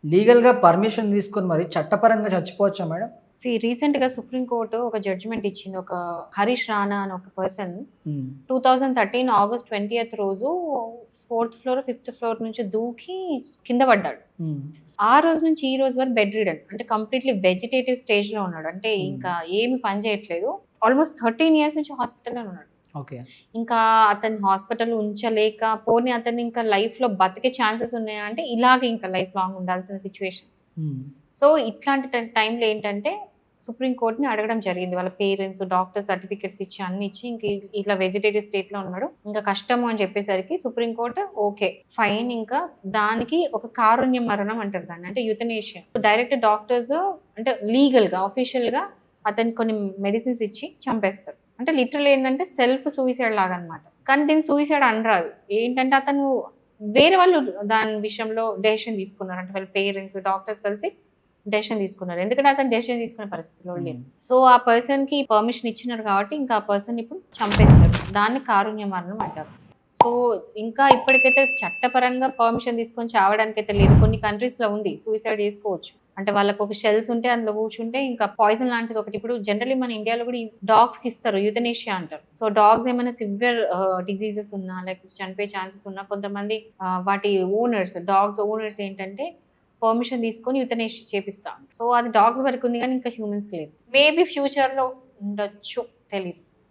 లీగల్‌గా పర్మిషన్ తీసుకొని మరి చట్టపరంగా చచ్చిపోవచ్చా మేడం? రీసెంట్‌గా సుప్రీం కోర్ట్ ఒక జడ్జిమెంట్ ఇచ్చింది. ఒక హరీష్ రాణా అని ఒక పర్సన్ హ్మ్. 2013 ఆగస్ట్ 20థ్ రోజు 4థ్ ఫ్లోర్, 5థ్ ఫ్లోర్ నుంచి దూకి కింద పడ్డాడు. హ్మ్. ఆ రోజు నుంచి ఈ రోజు వరకు బెడ్ రిడెన్. అంటే కంప్లీట్‌లీ వెజిటేటివ్ స్టేజ్‌లో ఉన్నాడు. అంటే హ్మ్. ఇంకా ఏమి పని చేయట్లేదు. ఆల్‌మోస్ట్ 13 ఇయర్స్ నుంచి హాస్పిటల్‌లోనే ఉన్నాడు. ఓకే. ఇంకా అతన్ని హాస్పిటల్‌లో ఉంచలేక, పోనీ అతన్ని ఇంకా లైఫ్‌లో బతికే ఛాన్సెస్ ఉన్నాయా అంటే, ఇలాగే ఇంకా లైఫ్ లాంగ్ ఉండాల్సిన సిట్యుయేషన్. హ్మ్. సో, ఇట్లాంటి టైంలో ఏంటంటే, సుప్రీం కోర్ట్‌ని అడగడం జరిగింది. వాళ్ళ పేరెంట్స్, డాక్టర్ సర్టిఫికేట్స్ ఇచ్చి, అన్ని ఇచ్చి, ఇంక ఇట్లా వెజిటేటివ్ స్టేట్‌లో ఉన్నాడు. ఇంక కష్టము అని చెప్పేసరికి సుప్రీం కోర్ట్ ఓకే. ఫైన్ ఇంకా దానికి ఒక కారుణ్య మరణం అంటారు దాన్ని. అంటే యూథనేషియా. డైరెక్ట్ డాక్టర్స్ అంటే లీగల్‌గా, ఆఫీషియల్‌గా అతనికి కొన్ని మెడిసిన్స్ ఇచ్చి చంపేస్తారు. అంటే లిటరల్ ఏందంటే సెల్ఫ్ సూసైడ్ లాగనమాట. కానీ దీన్ని సూసైడ్ అనరాదు. ఏంటంటే అతను వేరే వాళ్ళు దాని విషయంలో డెసిషన్ తీసుకున్నారు. అంటే వాళ్ళ పేరెంట్స్, డాక్టర్స్ కలిసి డెసిషన్ తీసుకున్నారు. ఎందుకంటే అతను డెసిషన్ తీసుకునే పరిస్థితిలో లేరు. హ్మ్. సో, ఆ పర్సన్‌కి పర్మిషన్ ఇచ్చినారు కాబట్టి ఇంకా ఆ పర్సన్ ఇప్పుడు చంపేస్తారు. దాన్ని కారుణ్య మరణం అంటారు. సో, ఇంకా ఇప్పటికైతే చట్టపరంగా పర్మిషన్ తీసుకొని చావడానికైతే లేదు. కొన్ని కంట్రీస్‌లో ఉంది. సూసైడ్ చేసుకోవచ్చు. అంటే వాళ్ళకొక షెల్స్ ఉంటే అందులో కూర్చుంటే ఇంకా పాయిజన్ లాంటిది ఒకటి ఇప్పుడు జనరల్లీ మన ఇండియాలో కూడా ఈ డాగ్స్‌కి ఇస్తారు. యూథనేషియా అంటారు. సో, డాగ్స్ ఏమైనా సివియర్ డిసీజెస్ ఉన్నా లేకపోతే చనిపోయే ఛాన్సెస్ ఉన్నా కొంతమంది వాటి ఓనర్స్ డాగ్స్ ఓనర్స్ ఏంటంటే పర్మిషన్ తీసుకొని యూథనేషియా చేపిస్తా. సో, అది డాగ్స్ వరకు ఉంది గానీ ఇంకా హ్యూమన్స్‌కి లేదు. మేబీ ఫ్యూచర్‌లో ఉండొచ్చు తెలీదు.